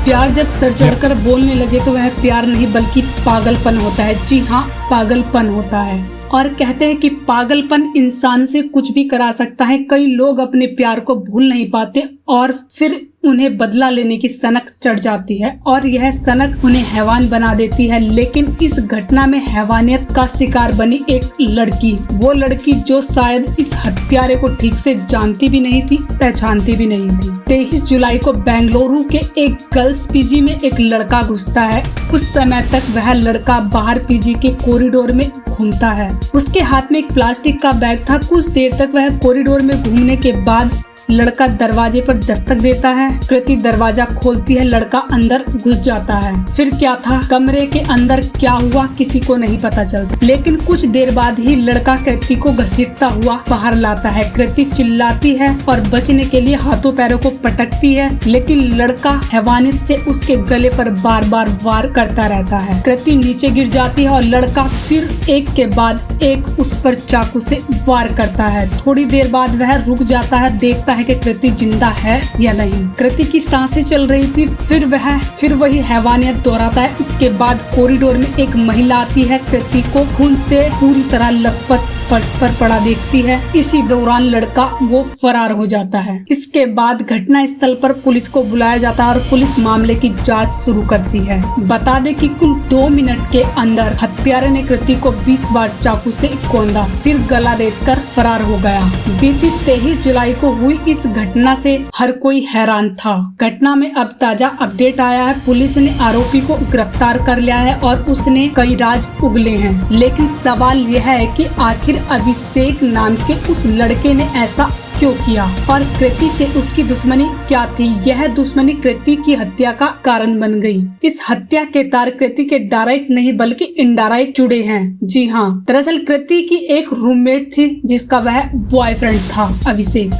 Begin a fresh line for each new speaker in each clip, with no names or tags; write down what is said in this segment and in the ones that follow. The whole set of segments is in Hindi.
प्यार जब सर चढ़कर बोलने लगे तो वह प्यार नहीं बल्कि पागलपन होता है। जी हाँ, पागलपन होता है। और कहते हैं कि पागलपन इंसान से कुछ भी करा सकता है। कई लोग अपने प्यार को भूल नहीं पाते और फिर उन्हें बदला लेने की सनक चढ़ जाती है और यह सनक उन्हें हैवान बना देती है। लेकिन इस घटना में हैवानियत का शिकार बनी एक लड़की, वो लड़की जो शायद इस हत्यारे को ठीक से जानती भी नहीं थी, पहचानती भी नहीं थी। 23 जुलाई को बेंगलुरु के एक गर्ल्स पीजी में एक लड़का घुसता है। कुछ समय तक वह लड़का बाहर पीजी के कॉरिडोर में घूमता है। उसके हाथ में एक प्लास्टिक का बैग था। कुछ देर तक वह कॉरिडोर में घूमने के बाद लड़का दरवाजे पर दस्तक देता है। कृति दरवाजा खोलती है, लड़का अंदर घुस जाता है। फिर क्या था, कमरे के अंदर क्या हुआ किसी को नहीं पता चलता। लेकिन कुछ देर बाद ही लड़का कृति को घसीटता हुआ बाहर लाता है। कृति चिल्लाती है और बचने के लिए हाथों पैरों को पटकती है, लेकिन लड़का हैवानियत से उसके गले पर बार बार वार करता रहता है। कृति नीचे गिर जाती है और लड़का फिर एक के बाद एक उस पर चाकू से वार करता है। थोड़ी देर बाद वह रुक जाता है, देखता है कि कृति जिंदा है या नहीं। कृति की सांसें चल रही थी। फिर वही हैवानियत दोहराता है। इसके बाद कॉरिडोर में एक महिला आती है, कृति को खून से पूरी तरह लथपथ फर्श पर पड़ा देखती है। इसी दौरान लड़का वो फरार हो जाता है। इसके बाद घटना स्थल पर पुलिस को बुलाया जाता है और पुलिस मामले की जांच शुरू करती है। बता दे कि कुल 2 मिनट के अंदर हत्यारे ने कृति को 20 बार चाकू से कौंधा, फिर गला रेतकर फरार हो गया। बीती 23 जुलाई को हुई इस घटना से हर कोई हैरान था। घटना में अब ताजा अपडेट आया है। पुलिस ने आरोपी को गिरफ्तार कर लिया है और उसने कई राज उगले हैं। लेकिन सवाल यह है कि आखिर अभिषेक नाम के उस लड़के ने ऐसा क्यों किया और कृति से उसकी दुश्मनी क्या थी। यह दुश्मनी कृति की हत्या का कारण बन गई। इस हत्या के तार कृति के डायरेक्ट नहीं बल्कि इनडायरेक्ट जुड़े हैं। जी हाँ, दरअसल कृति की एक रूममेट थी जिसका वह बॉयफ्रेंड था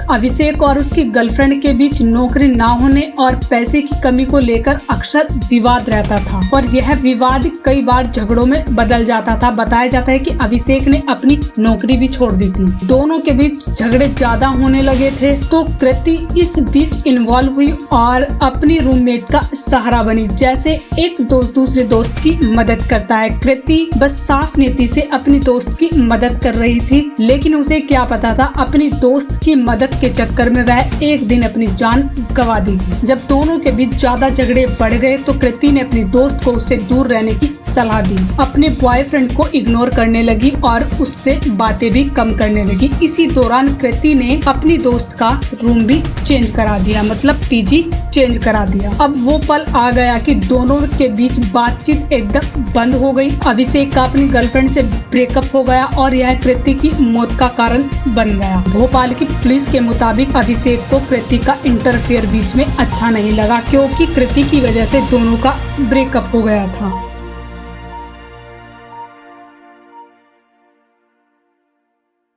अभिषेक और उसकी गर्लफ्रेंड के बीच नौकरी ना होने और पैसे की कमी को लेकर अक्सर विवाद रहता था और यह विवाद कई बार झगड़ों में बदल जाता था। बताया जाता है कि अभिषेक ने अपनी नौकरी भी छोड़ दी थी। दोनों के बीच झगड़े ज्यादा होने लगे थे तो कृति इस बीच इन्वॉल्व हुई और अपनी रूममेट का सहारा बनी। जैसे एक दोस्त दूसरे दोस्त की मदद करता है, कृति बस साफ नीति से अपनी दोस्त की मदद कर रही थी। लेकिन उसे क्या पता था अपनी दोस्त की मदद के चक्कर में वह एक दिन अपनी जान गंवा देगी। जब दोनों के बीच ज्यादा झगड़े बढ़ गए तो कृति ने अपनी दोस्त को उससे दूर रहने की सलाह दी। अपने बॉयफ्रेंड को इग्नोर करने लगी और उससे बातें भी कम करने लगी। इसी दौरान कृति ने अपनी दोस्त का रूम भी चेंज करा दिया, मतलब पीजी चेंज करा दिया। अब वो पल आ गया कि दोनों के बीच बातचीत एकदम बंद हो गई। अभिषेक का अपनी गर्लफ्रेंड से ब्रेकअप हो गया और यह कृति की मौत का कारण बन गया। भोपाल की पुलिस के मुताबिक अभिषेक को कृति का इंटरफेयर बीच में अच्छा नहीं लगा क्योंकि कृति की वजह से दोनों का ब्रेकअप हो गया था।